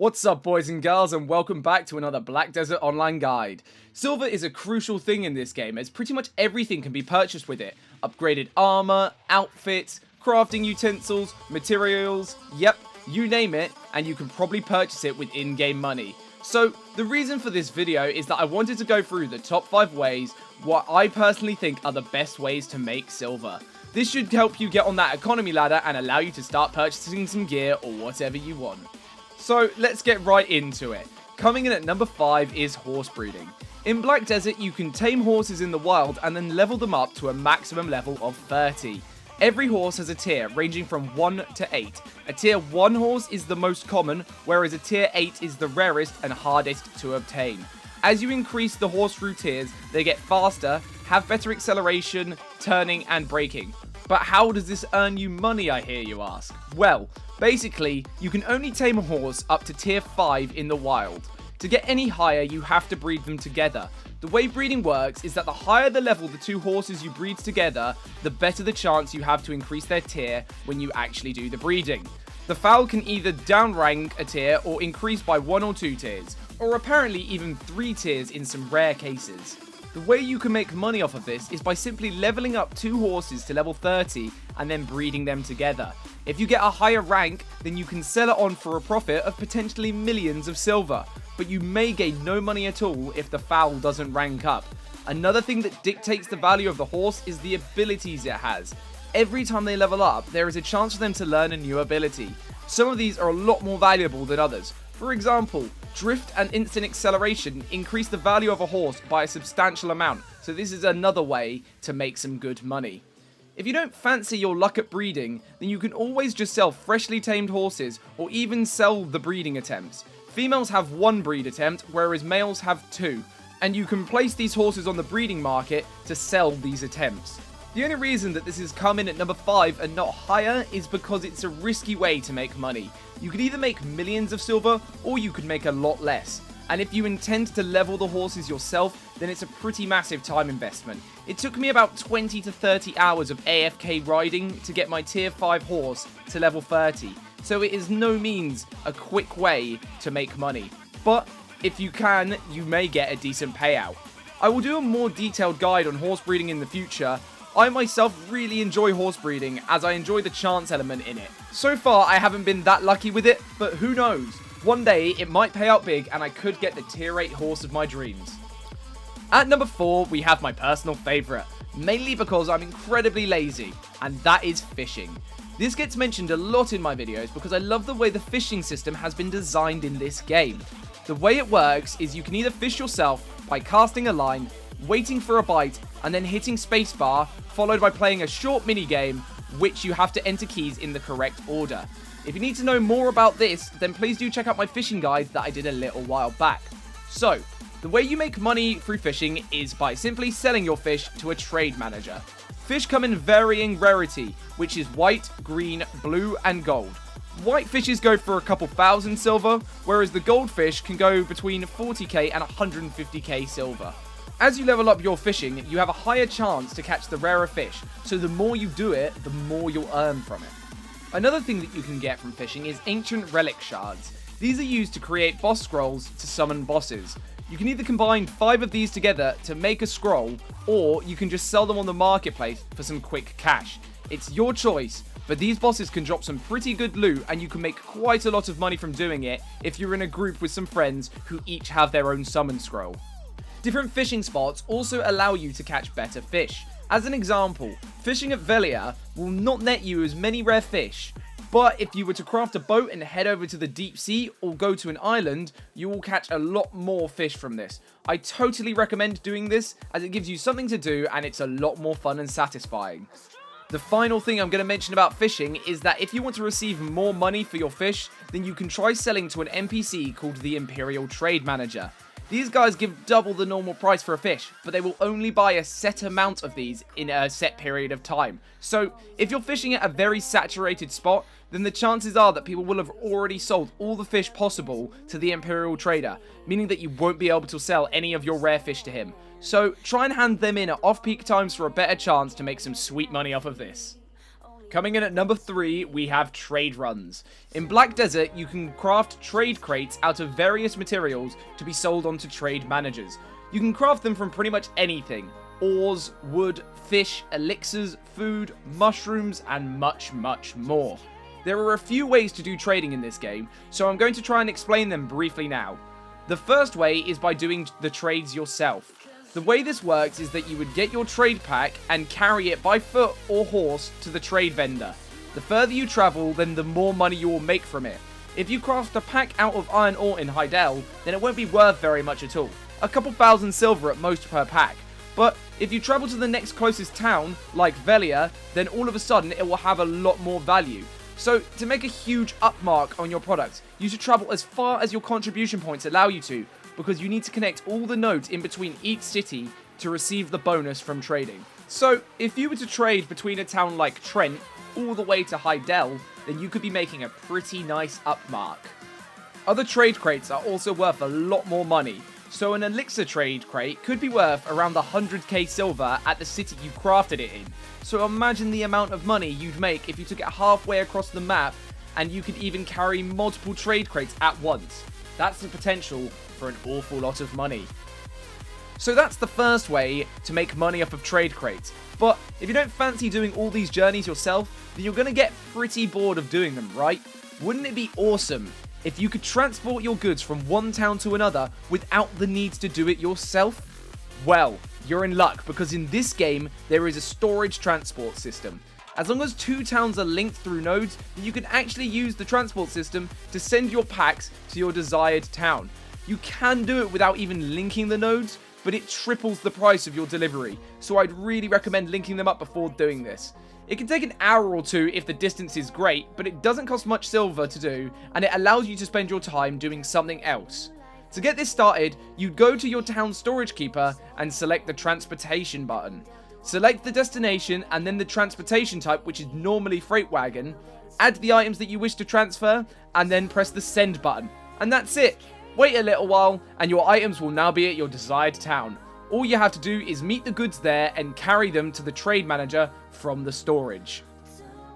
What's up, boys and girls, and welcome back to another Black Desert Online guide. Silver is a crucial thing in this game, as pretty much everything can be purchased with it. Upgraded armor, outfits, crafting utensils, materials, yep, you name it, and you can probably purchase it with in-game money. So, the reason for this video is that I wanted to go through the top 5 ways what I personally think are the best ways to make silver. This should help you get on that economy ladder and allow you to start purchasing some gear or whatever you want. So let's get right into it. Coming in at number 5 is horse breeding. In Black Desert, you can tame horses in the wild and then level them up to a maximum level of 30. Every horse has a tier ranging from 1 to 8. A tier 1 horse is the most common, whereas a tier 8 is the rarest and hardest to obtain. As you increase the horse through tiers, they get faster, have better acceleration, turning and braking. But how does this earn you money, I hear you ask? Well, basically, you can only tame a horse up to tier 5 in the wild. To get any higher, you have to breed them together. The way breeding works is that the higher the level the two horses you breed together, the better the chance you have to increase their tier when you actually do the breeding. The foal can either downrank a tier or increase by 1 or 2 tiers, or apparently even 3 tiers in some rare cases. The way you can make money off of this is by simply leveling up 2 horses to level 30 and then breeding them together. If you get a higher rank, then you can sell it on for a profit of potentially millions of silver, but you may gain no money at all if the foal doesn't rank up. Another thing that dictates the value of the horse is the abilities it has. Every time they level up, there is a chance for them to learn a new ability. Some of these are a lot more valuable than others. For example, drift and instant acceleration increase the value of a horse by a substantial amount, so this is another way to make some good money. If you don't fancy your luck at breeding, then you can always just sell freshly tamed horses or even sell the breeding attempts. Females have 1 breed attempt, whereas males have 2, and you can place these horses on the breeding market to sell these attempts. The only reason that this has come in at number 5 and not higher is because it's a risky way to make money. You could either make millions of silver or you could make a lot less. And if you intend to level the horses yourself, then it's a pretty massive time investment. It took me about 20 to 30 hours of AFK riding to get my tier 5 horse to level 30. So it is no means a quick way to make money. But if you can, you may get a decent payout. I will do a more detailed guide on horse breeding in the future. I myself really enjoy horse breeding as I enjoy the chance element in it. So far I haven't been that lucky with it, but who knows? One day it might pay out big and I could get the tier 8 horse of my dreams. At number 4 we have my personal favourite, mainly because I'm incredibly lazy, and that is fishing. This gets mentioned a lot in my videos because I love the way the fishing system has been designed in this game. The way it works is you can either fish yourself by casting a line, waiting for a bite, and then hitting spacebar, followed by playing a short mini game, which you have to enter keys in the correct order. If you need to know more about this, then please do check out my fishing guide that I did a little while back. So, the way you make money through fishing is by simply selling your fish to a trade manager. Fish come in varying rarity, which is white, green, blue, and gold. White fishes go for a couple thousand silver, whereas the goldfish can go between 40k and 150k silver. As you level up your fishing, you have a higher chance to catch the rarer fish, so the more you do it, the more you'll earn from it. Another thing that you can get from fishing is ancient relic shards. These are used to create boss scrolls to summon bosses. You can either combine 5 of these together to make a scroll, or you can just sell them on the marketplace for some quick cash. It's your choice, but these bosses can drop some pretty good loot and you can make quite a lot of money from doing it if you're in a group with some friends who each have their own summon scroll. Different fishing spots also allow you to catch better fish. As an example, fishing at Velia will not net you as many rare fish, but if you were to craft a boat and head over to the deep sea or go to an island, you will catch a lot more fish from this. I totally recommend doing this as it gives you something to do and it's a lot more fun and satisfying. The final thing I'm going to mention about fishing is that if you want to receive more money for your fish, then you can try selling to an NPC called the Imperial Trade Manager. These guys give double the normal price for a fish, but they will only buy a set amount of these in a set period of time. So, if you're fishing at a very saturated spot, then the chances are that people will have already sold all the fish possible to the Imperial Trader, meaning that you won't be able to sell any of your rare fish to him. So, try and hand them in at off-peak times for a better chance to make some sweet money off of this. Coming in at number 3, we have trade runs. In Black Desert, you can craft trade crates out of various materials to be sold onto trade managers. You can craft them from pretty much anything: ores, wood, fish, elixirs, food, mushrooms, and much, much more. There are a few ways to do trading in this game, so I'm going to try and explain them briefly now. The first way is by doing the trades yourself. The way this works is that you would get your trade pack and carry it by foot or horse to the trade vendor. The further you travel, then the more money you will make from it. If you craft a pack out of iron ore in Heidel, then it won't be worth very much at all. A couple thousand silver at most per pack. But if you travel to the next closest town, like Velia, then all of a sudden it will have a lot more value. So to make a huge upmark on your product, you should travel as far as your contribution points allow you to, because you need to connect all the nodes in between each city to receive the bonus from trading. So if you were to trade between a town like Trent all the way to Heidel, then you could be making a pretty nice upmark. Other trade crates are also worth a lot more money. So an elixir trade crate could be worth around 100k silver at the city you crafted it in. So imagine the amount of money you'd make if you took it halfway across the map, and you could even carry multiple trade crates at once. That's the potential for an awful lot of money. So that's the first way to make money off of trade crates. But if you don't fancy doing all these journeys yourself, then you're going to get pretty bored of doing them, right? Wouldn't it be awesome if you could transport your goods from one town to another without the need to do it yourself? Well, you're in luck, because in this game, there is a storage transport system. As long as 2 towns are linked through nodes, then you can actually use the transport system to send your packs to your desired town. You can do it without even linking the nodes, but it triples the price of your delivery, so I'd really recommend linking them up before doing this. It can take an hour or two if the distance is great, but it doesn't cost much silver to do, and it allows you to spend your time doing something else. To get this started, you go to your town storage keeper and select the transportation button. Select the destination and then the transportation type, which is normally freight wagon. Add the items that you wish to transfer, and then press the send button. And that's it. Wait a little while, and your items will now be at your desired town. All you have to do is meet the goods there and carry them to the trade manager from the storage.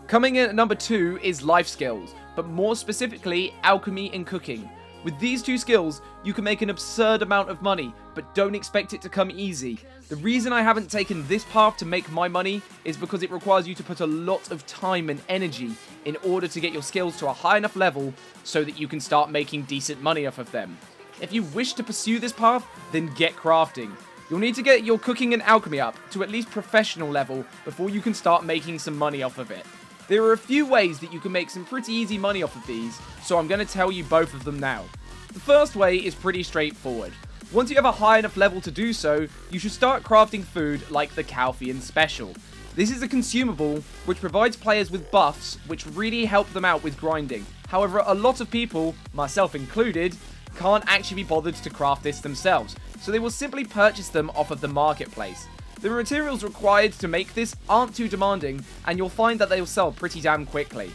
Coming in at number 2 is life skills, but more specifically alchemy and cooking. With these 2 skills, you can make an absurd amount of money, but don't expect it to come easy. The reason I haven't taken this path to make my money is because it requires you to put a lot of time and energy in order to get your skills to a high enough level so that you can start making decent money off of them. If you wish to pursue this path, then get crafting. You'll need to get your cooking and alchemy up to at least professional level before you can start making some money off of it. There are a few ways that you can make some pretty easy money off of these, so I'm going to tell you both of them now. The first way is pretty straightforward. Once you have a high enough level to do so, you should start crafting food like the Calfian Special. This is a consumable which provides players with buffs which really help them out with grinding. However, a lot of people, myself included, can't actually be bothered to craft this themselves, so they will simply purchase them off of the marketplace. The materials required to make this aren't too demanding, and you'll find that they will sell pretty damn quickly.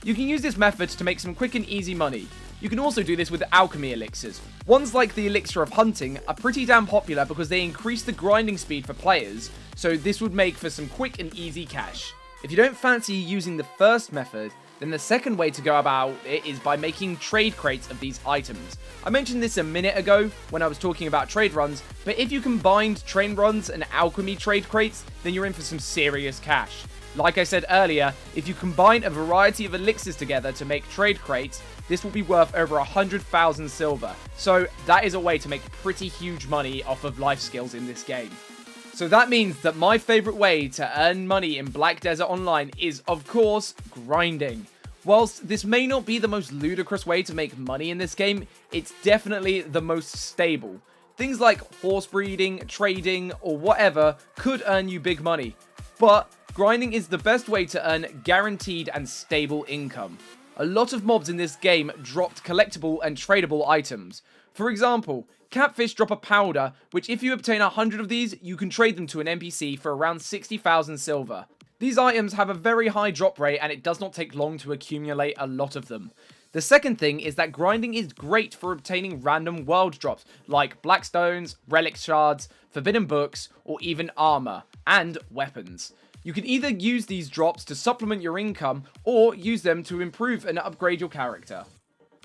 You can use this method to make some quick and easy money. You can also do this with alchemy elixirs. Ones like the elixir of hunting are pretty damn popular because they increase the grinding speed for players, so this would make for some quick and easy cash. If you don't fancy using the first method, then the second way to go about it is by making trade crates of these items. I mentioned this a minute ago when I was talking about trade runs, but if you combined train runs and alchemy trade crates, then you're in for some serious cash. Like I said earlier, if you combine a variety of elixirs together to make trade crates, this will be worth over 100,000 silver. So that is a way to make pretty huge money off of life skills in this game. So that means that my favorite way to earn money in Black Desert Online is, of course, grinding. Whilst this may not be the most ludicrous way to make money in this game, it's definitely the most stable. Things like horse breeding, trading, or whatever could earn you big money. But grinding is the best way to earn guaranteed and stable income. A lot of mobs in this game dropped collectible and tradable items. For example, catfish drop a powder, which if you obtain 100 of these, you can trade them to an NPC for around 60,000 silver. These items have a very high drop rate and it does not take long to accumulate a lot of them. The second thing is that grinding is great for obtaining random world drops, like blackstones, relic shards, forbidden books, or even armor, and weapons. You can either use these drops to supplement your income or use them to improve and upgrade your character.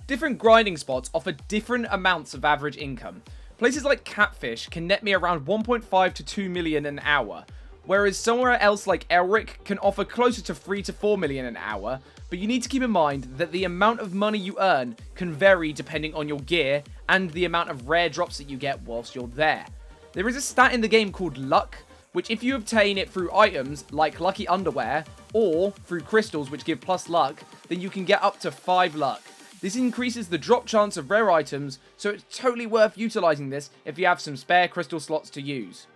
Different grinding spots offer different amounts of average income. Places like Catfish can net me around 1.5 to 2 million an hour, whereas somewhere else like Elric can offer closer to 3 to 4 million an hour, but you need to keep in mind that the amount of money you earn can vary depending on your gear and the amount of rare drops that you get whilst you're there. There is a stat in the game called Luck, which if you obtain it through items like Lucky Underwear or through crystals which give plus luck, then you can get up to 5 luck. This increases the drop chance of rare items, so it's totally worth utilizing this if you have some spare crystal slots to use.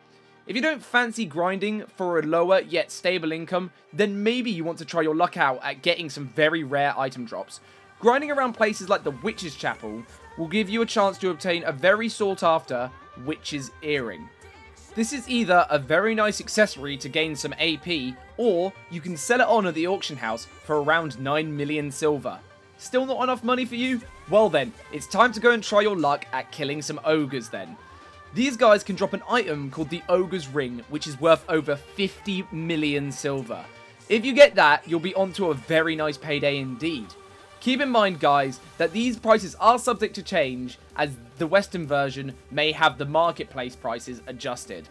If you don't fancy grinding for a lower yet stable income, then maybe you want to try your luck out at getting some very rare item drops. Grinding around places like the Witch's Chapel will give you a chance to obtain a very sought after Witch's Earring. This is either a very nice accessory to gain some AP, or you can sell it on at the auction house for around 9 million silver. Still not enough money for you? Well then, it's time to go and try your luck at killing some ogres then. These guys can drop an item called the Ogre's Ring, which is worth over 50 million silver. If you get that, you'll be onto a very nice payday indeed. Keep in mind guys, that these prices are subject to change, as the Western version may have the marketplace prices adjusted.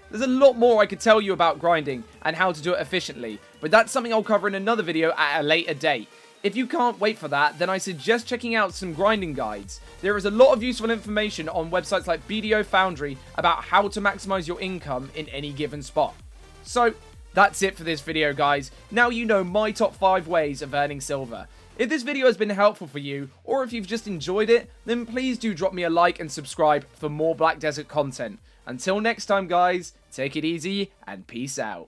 There's a lot more I could tell you about grinding and how to do it efficiently, but that's something I'll cover in another video at a later date. If you can't wait for that, then I suggest checking out some grinding guides. There is a lot of useful information on websites like BDO Foundry about how to maximize your income in any given spot. So, that's it for this video guys. Now you know my top 5 ways of earning silver. If this video has been helpful for you, or if you've just enjoyed it, then please do drop me a like and subscribe for more Black Desert content. Until next time guys, take it easy and peace out.